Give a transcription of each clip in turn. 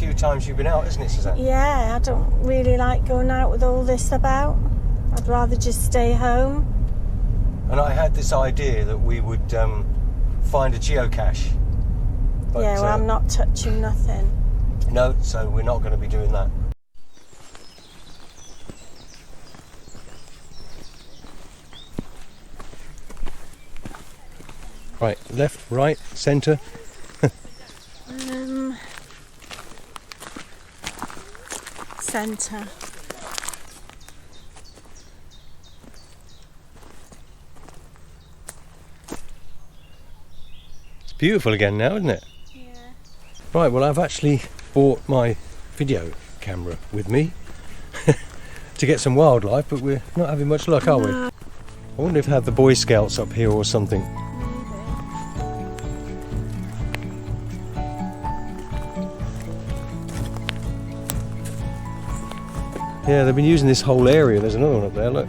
few times you've been out, isn't it, Suzanne? Yeah, I don't really like going out with all this about. I'd rather just stay home. And I had this idea that we would find a geocache. But, yeah, well, I'm not touching nothing. No, so we're not going to be doing that. Right, left, right, centre. Centre. It's beautiful again now, isn't it? Yeah. Right, well, I've actually bought my video camera with me to get some wildlife, but we're not having much luck, are we? I wonder if they have the Boy Scouts up here or something. Yeah, they've been using this whole area. There's another one up there, look.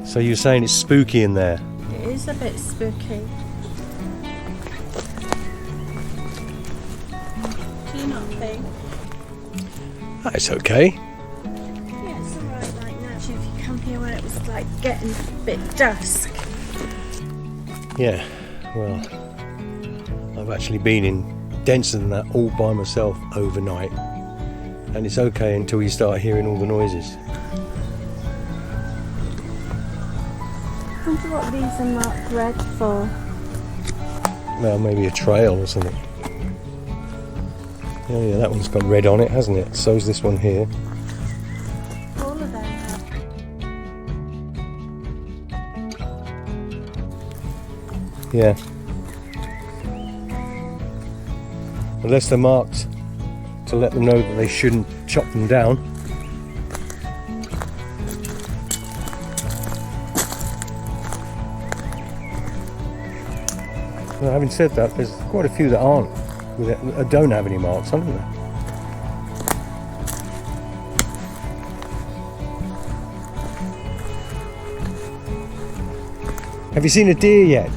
So you're saying it's spooky in there? It is a bit spooky. Do you not think? That's okay. Yeah, it's alright like now. If you come here when it was like getting a bit dusk. Yeah, well, I've actually been in denser than that all by myself overnight, and it's okay until you start hearing all the noises. I wonder what these are marked red for. Well, maybe a trail or something. Oh yeah, that one's got red on it, hasn't it? So's this one here. All of them have. Yeah. Unless they're marked to let them know that they shouldn't chop them down. Well, having said that, there's quite a few that aren't, that don't have any marks, haven't there? Have you seen a deer yet?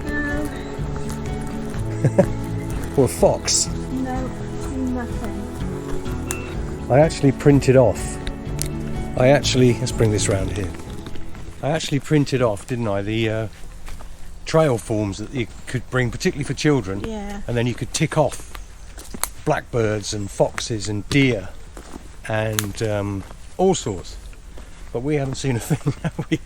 No. Or a fox? No, nothing. I actually printed off. Let's bring this round here. I actually printed off, didn't I, the trail forms that you could bring, particularly for children. Yeah. And then you could tick off blackbirds and foxes and deer and all sorts. But we haven't seen a thing, have we?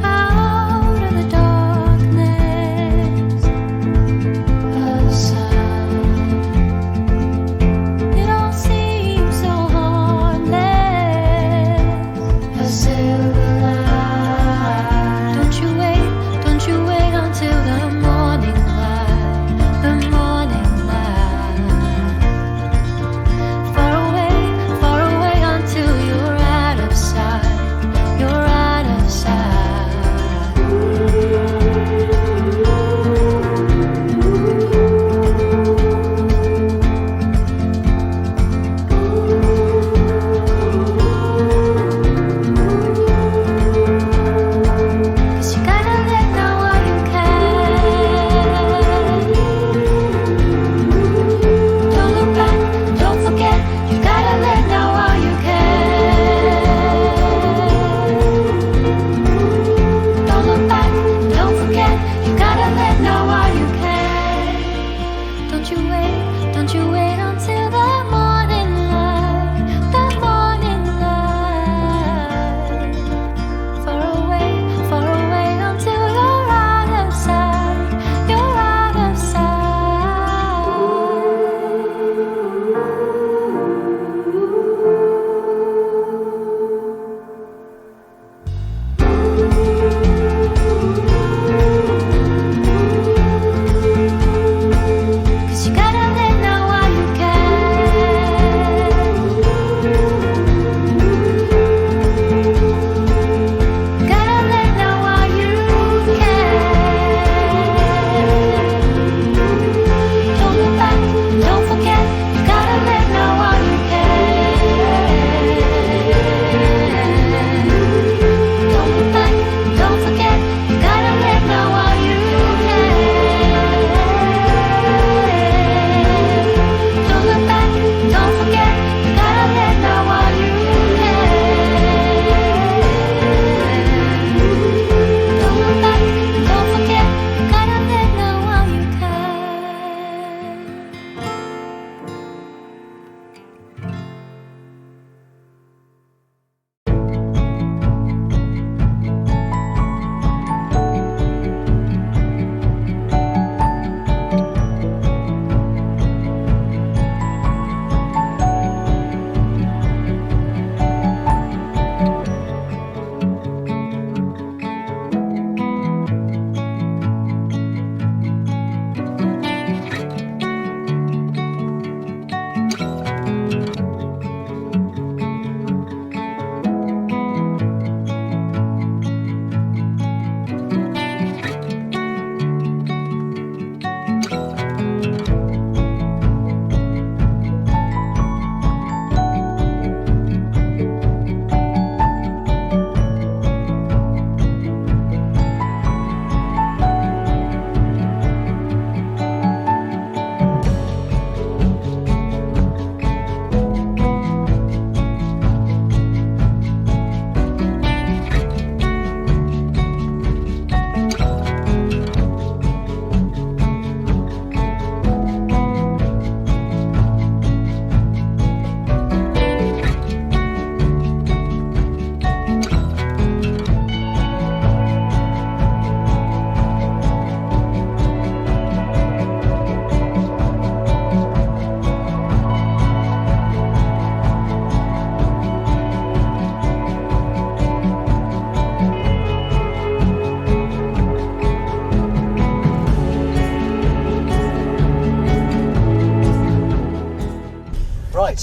Out of the darkness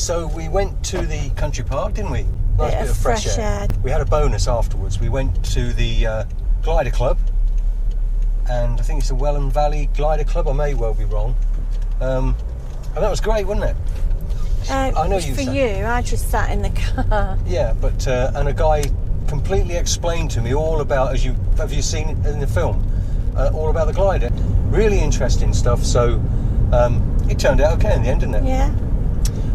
so we went to the country park, didn't we? Nice Bit of fresh air. We had a bonus afterwards. We went to the Glider Club, and I think it's the Welland Valley Glider Club. I may well be wrong. And that was great, wasn't it? I know you for sat. you, I just sat in the car. Yeah, but and a guy completely explained to me all about, have you seen it in the film? All about the glider. Really interesting stuff. So it turned out okay in the end, didn't it? Yeah.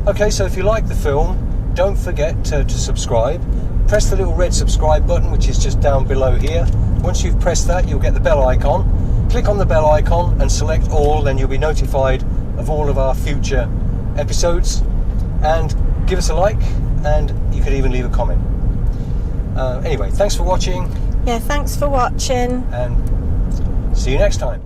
Okay, so if you like the film, don't forget to subscribe. Press the little red subscribe button, which is just down below here. Once you've pressed that, you'll get the bell icon. Click on the bell icon and select all, then you'll be notified of all of our future episodes. And give us a like, and you could even leave a comment. Anyway, thanks for watching. Yeah, thanks for watching. And see you next time.